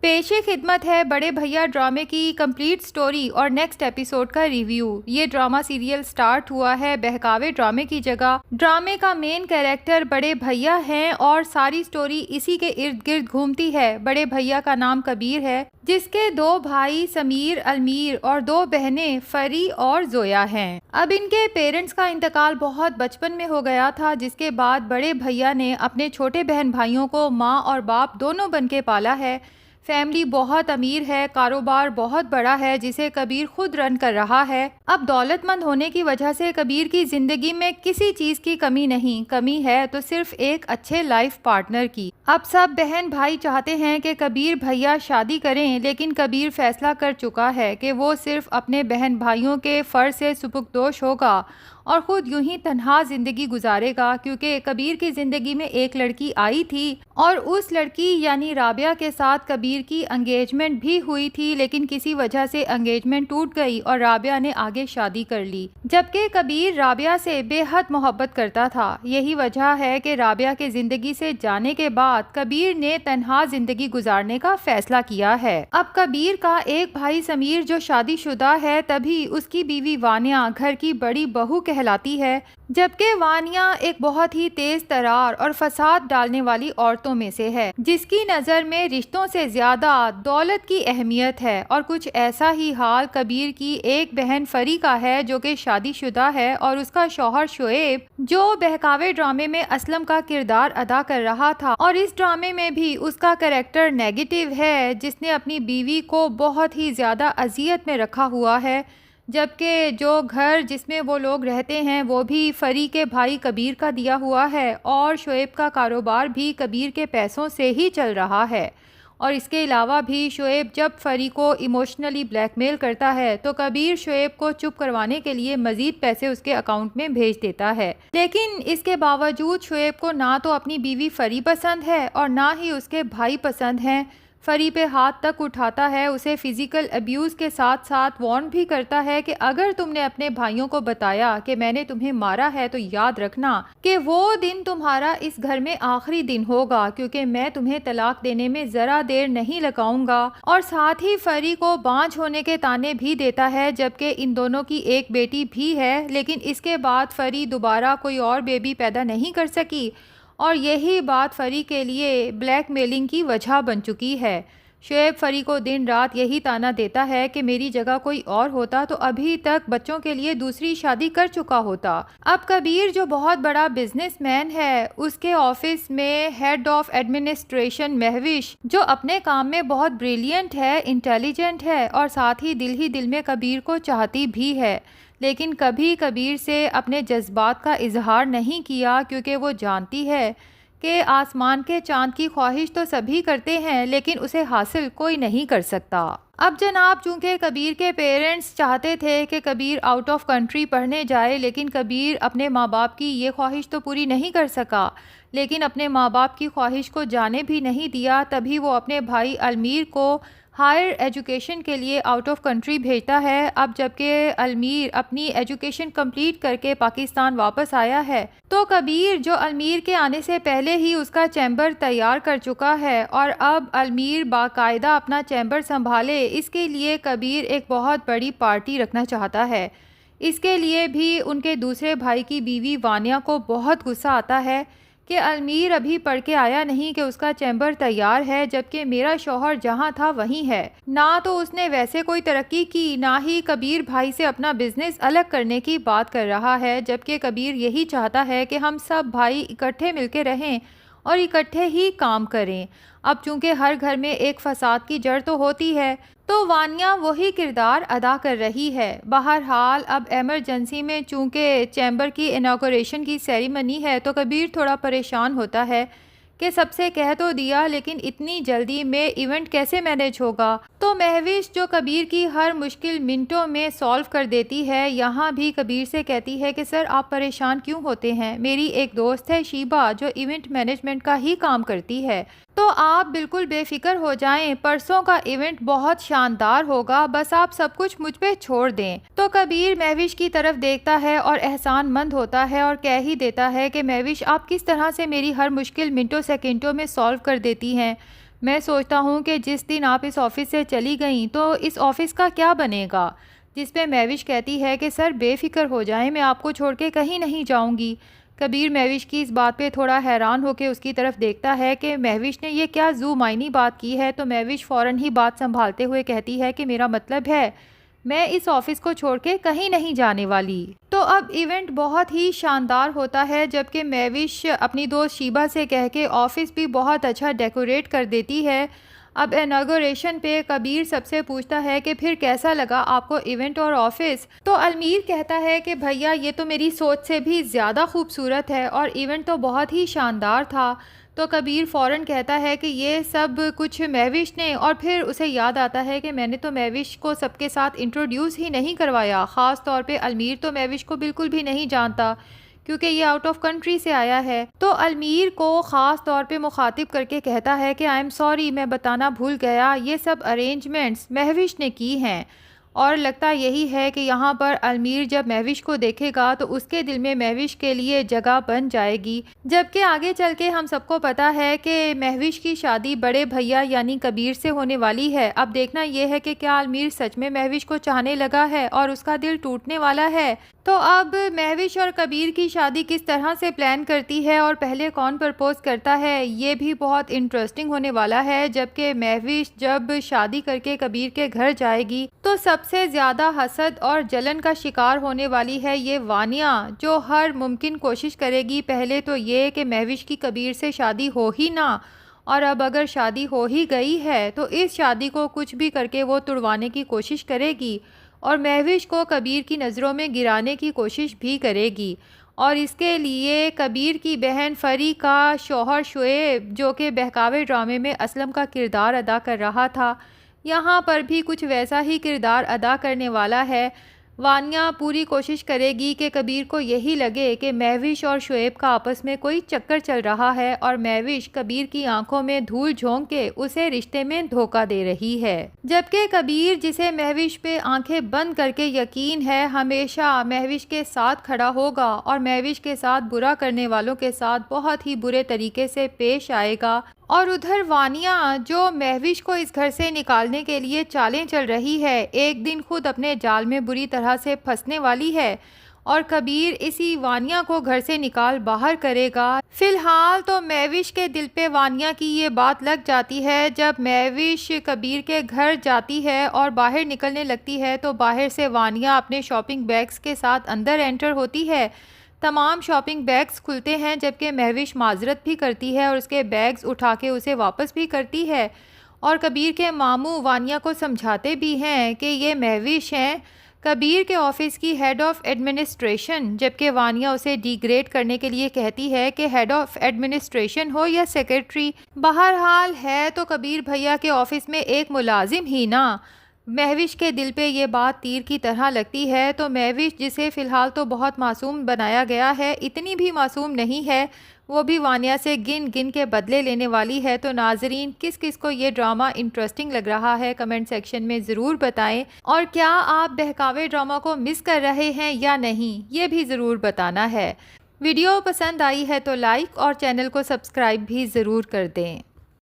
पेशे खिदमत है बड़े भैया ड्रामे की कंप्लीट स्टोरी और नेक्स्ट एपिसोड का रिव्यू। ये ड्रामा सीरियल स्टार्ट हुआ है बहकावे ड्रामे की जगह। ड्रामे का मेन कैरेक्टर बड़े भैया हैं और सारी स्टोरी इसी के इर्द गिर्द घूमती है। बड़े भैया का नाम कबीर है, जिसके दो भाई समीर अलमीर और दो बहनें फरी और जोया हैं। अब इनके पेरेंट्स का इंतकाल बहुत बचपन में हो गया था, जिसके बाद बड़े भैया ने अपने छोटे बहन भाइयों को माँ और बाप दोनों बन के पाला है। फैमिली बहुत अमीर है, कारोबार बहुत बड़ा है जिसे कबीर खुद रन कर रहा है। अब दौलतमंद होने की वजह से कबीर की जिंदगी में किसी चीज की कमी नहीं, कमी है तो सिर्फ एक अच्छे लाइफ पार्टनर की। अब सब बहन भाई चाहते हैं कि कबीर भैया शादी करें, लेकिन कबीर फैसला कर चुका है कि वो सिर्फ अपने बहन भाइयों के फर्ज से सुपुर्दोश होगा और ख़ुद यूं ही तन्हा ज़िंदगी गुजारेगा, क्योंकि कबीर की ज़िंदगी में एक लड़की आई थी और उस लड़की यानी राबिया के साथ कबीर की एंगेजमेंट भी हुई थी, लेकिन किसी वजह से एंगेजमेंट टूट गई और राबिया ने आगे शादी कर ली। जबकि कबीर राबिया से बेहद मोहब्बत करता था। यही वजह है कि राबिया के ज़िंदगी से जाने के बाद कबीर ने तन्हा ज़िंदगी गुजारने का फैसला किया है। अब कबीर का एक भाई समीर जो शादीशुदा है, तभी उसकी बीवी वानिया घर की बड़ी बहू कहलाती है, जबकि वानिया एक बहुत ही तेज तरार और फसाद डालने वाली औरतों में से है, जिसकी नज़र में रिश्तों से ज़्यादा दौलत की अहमियत है। और कुछ ऐसा ही हाल कबीर की एक बहन फरी का है, जो कि शादीशुदा है, और उसका शौहर शोएब जो बहकावे ड्रामे में असलम का किरदार अदा कर रहा था। और इस ड्रामे में भी उसका कैरेक्टर नेगेटिव है, जिसने अपनी बीवी को बहुत ही ज़्यादा अजियत में रखा हुआ है। जबकि जो घर जिसमें वो लोग रहते हैं वो भी फरी के भाई कबीर का दिया हुआ है और शोएब का कारोबार भी कबीर के पैसों से ही चल रहा है। और इसके अलावा भी शोएब जब फरी को इमोशनली ब्लैकमेल करता है तो कबीर शोएब को चुप करवाने के लिए मज़ीद पैसे उसके अकाउंट में भेज देता है। लेकिन इसके बावजूद शोएब को ना तो अपनी बीवी फरी पसंद है और ना ही उसके भाई पसंद हैं। फरी पे हाथ तक उठाता है, उसे फिजिकल अब्यूज़ के साथ साथ वार्न भी करता है कि अगर तुमने अपने भाइयों को बताया कि मैंने तुम्हें मारा है तो याद रखना कि वो दिन तुम्हारा इस घर में आखिरी दिन होगा, क्योंकि मैं तुम्हें तलाक देने में ज़रा देर नहीं लगाऊंगा। और साथ ही फरी को बांझ होने के ताने भी देता है, जबकि इन दोनों की एक बेटी भी है, लेकिन इसके बाद फरी दोबारा कोई और बेबी पैदा नहीं कर सकी और यही बात फरी के लिए ब्लैकमेलिंग की वजह बन चुकी है। शोएब फरी को दिन रात यही ताना देता है कि मेरी जगह कोई और होता तो अभी तक बच्चों के लिए दूसरी शादी कर चुका होता। अब कबीर जो बहुत बड़ा बिजनेसमैन है, उसके ऑफिस में हेड ऑफ एडमिनिस्ट्रेशन महविश जो अपने काम में बहुत ब्रिलियंट है, इंटेलिजेंट है और साथ ही दिल में कबीर को चाहती भी है, लेकिन कभी कबीर से अपने जज्बात का इजहार नहीं किया, क्योंकि वो जानती है कि आसमान के चांद की ख्वाहिश तो सभी करते हैं, लेकिन उसे हासिल कोई नहीं कर सकता। अब जनाब, चूंकि कबीर के पेरेंट्स चाहते थे कि कबीर आउट ऑफ कंट्री पढ़ने जाए, लेकिन कबीर अपने माँ बाप की ये ख्वाहिश तो पूरी नहीं कर सका, लेकिन अपने माँ बाप की ख्वाहिश को जाने भी नहीं दिया। तभी वो अपने भाई अलमीर को हायर एजुकेशन के लिए आउट ऑफ कंट्री भेजता है। अब जबकि अलमीर अपनी एजुकेशन कंप्लीट करके पाकिस्तान वापस आया है, तो कबीर जो अलमीर के आने से पहले ही उसका चैम्बर तैयार कर चुका है और अब अलमीर बाकायदा अपना चैम्बर संभाले, इसके लिए कबीर एक बहुत बड़ी पार्टी रखना चाहता है। इसके लिए भी उनके दूसरे भाई की बीवी वानिया को बहुत गुस्सा आता है कि अलमीर अभी पढ़ के आया नहीं कि उसका चैम्बर तैयार है, जबकि मेरा शौहर जहां था वहीं है। ना तो उसने वैसे कोई तरक्की की, ना ही कबीर भाई से अपना बिजनेस अलग करने की बात कर रहा है, जबकि कबीर यही चाहता है कि हम सब भाई इकट्ठे मिलके रहें और इकट्ठे ही काम करें। अब चूंकि हर घर में एक फसाद की जड़ तो होती है, तो वानिया वही किरदार अदा कर रही है। बहरहाल अब इमरजेंसी में चूंकि चैम्बर की इनॉग्रेशन की सेरेमनी है, तो कबीर थोड़ा परेशान होता है कि सबसे कह तो दिया, लेकिन इतनी जल्दी में इवेंट कैसे मैनेज होगा। तो महविश जो कबीर की हर मुश्किल मिनटों में सॉल्व कर देती है, यहाँ भी कबीर से कहती है कि सर आप परेशान क्यों होते हैं, मेरी एक दोस्त है शीबा जो इवेंट मैनेजमेंट का ही काम करती है, तो आप बिल्कुल बेफिक्र हो जाएं, परसों का इवेंट बहुत शानदार होगा, बस आप सब कुछ मुझ पे छोड़ दें। तो कबीर महविश की तरफ देखता है और एहसानमंद होता है और कह ही देता है कि महविश आप किस तरह से मेरी हर मुश्किल मिनटों सेकंडों में सॉल्व कर देती हैं। मैं सोचता हूँ कि जिस दिन आप इस ऑफ़िस से चली गईं तो इस ऑफ़िस का क्या बनेगा। जिस पे महविश कहती है कि सर बेफ़िक्र हो जाएं, मैं आपको छोड़ के कहीं नहीं जाऊँगी। कबीर महविश की इस बात पे थोड़ा हैरान होकर उसकी तरफ देखता है कि महविश ने ये क्या ज़ुमाइनी बात की है। तो महविश फ़ौरन ही बात संभालते हुए कहती है कि मेरा मतलब है मैं इस ऑफ़िस को छोड़ के कहीं नहीं जाने वाली। तो अब इवेंट बहुत ही शानदार होता है जबकि महविश अपनी दोस्त शीबा से कह के ऑफ़िस भी बहुत अच्छा डेकोरेट कर देती है। अब इनॉग्रेशन पे कबीर सबसे पूछता है कि फिर कैसा लगा आपको इवेंट और ऑफिस। तो अलमीर कहता है कि भैया ये तो मेरी सोच से भी ज़्यादा खूबसूरत है और इवेंट तो बहुत ही शानदार था। तो कबीर फ़ौरन कहता है कि ये सब कुछ महविश ने, और फिर उसे याद आता है कि मैंने तो महविश को सबके साथ इंट्रोड्यूस ही नहीं करवाया। ख़ास तौर पे अलमीर तो महविश को बिल्कुल भी नहीं जानता क्योंकि ये आउट ऑफ कंट्री से आया है। तो अलमीर को ख़ास तौर पे मुखातिब करके कहता है कि आई एम सॉरी, मैं बताना भूल गया, ये सब अरेंजमेंट्स महविश ने की हैं। और लगता यही है कि यहाँ पर अलमीर जब महविश को देखेगा तो उसके दिल में महविश के लिए जगह बन जाएगी। जबकि आगे चल के हम सबको पता है कि महविश की शादी बड़े भैया यानी कबीर से होने वाली है। अब देखना यह है कि क्या अलमीर सच में महविश को चाहने लगा है और उसका दिल टूटने वाला है। तो अब महविश और कबीर की शादी किस तरह से प्लान करती है और पहले कौन प्रपोज करता है, ये भी बहुत इंटरेस्टिंग होने वाला है। जबकि महविश जब शादी करके कबीर के घर जाएगी तो सबसे ज़्यादा हसद और जलन का शिकार होने वाली है ये वानिया, जो हर मुमकिन कोशिश करेगी पहले तो ये कि महविश की कबीर से शादी हो ही ना, और अब अगर शादी हो ही गई है तो इस शादी को कुछ भी करके वो तुड़वाने की कोशिश करेगी और महविश को कबीर की नज़रों में गिराने की कोशिश भी करेगी। और इसके लिए कबीर की बहन फरी का शौहर शुएब, जो कि बहकावे ड्रामे में असलम का किरदार अदा कर रहा था, यहाँ पर भी कुछ वैसा ही किरदार अदा करने वाला है। वानिया पूरी कोशिश करेगी कि कबीर को यही लगे कि महविश और शुएब का आपस में कोई चक्कर चल रहा है और महविश कबीर की आंखों में धूल झोंक के उसे रिश्ते में धोखा दे रही है। जबकि कबीर, जिसे महविश पे आंखें बंद करके यकीन है, हमेशा महविश के साथ खड़ा होगा और महविश के साथ बुरा करने वालों के साथ बहुत ही बुरे तरीके से पेश आएगा। और उधर वानिया, जो महविश को इस घर से निकालने के लिए चालें चल रही है, एक दिन खुद अपने जाल में बुरी तरह से फंसने वाली है और कबीर इसी वानिया को घर से निकाल बाहर करेगा। फिलहाल तो महविश के दिल पे वानिया की ये बात लग जाती है। जब महविश कबीर के घर जाती है और बाहर निकलने लगती है तो बाहर से वानिया अपने शॉपिंग बैग्स के साथ अंदर एंटर होती है। तमाम शॉपिंग बैग्स खुलते हैं जबकि महविश माजरत भी करती है और उसके बैग्स उठा के उसे वापस भी करती है। और कबीर के मामू वानिया को समझाते भी हैं कि ये महविश हैं, कबीर के ऑफिस की हेड ऑफ एडमिनिस्ट्रेशन। जबकि वानिया उसे डिग्रेड करने के लिए कहती है कि हेड ऑफ एडमिनिस्ट्रेशन हो या सेक्रेटरी, बहरहाल है तो कबीर भैया के ऑफिस में एक मुलाजिम ही ना। महविश के दिल पे ये बात तीर की तरह लगती है। तो महविश, जिसे फ़िलहाल तो बहुत मासूम बनाया गया है, इतनी भी मासूम नहीं है, वो भी वानिया से गिन गिन के बदले लेने वाली है। तो नाजरीन, किस किस को ये ड्रामा इंटरेस्टिंग लग रहा है कमेंट सेक्शन में ज़रूर बताएं, और क्या आप बहकावे ड्रामा को मिस कर रहे हैं या नहीं, ये भी ज़रूर बताना है। वीडियो पसंद आई है तो लाइक और चैनल को सब्सक्राइब भी ज़रूर कर दें।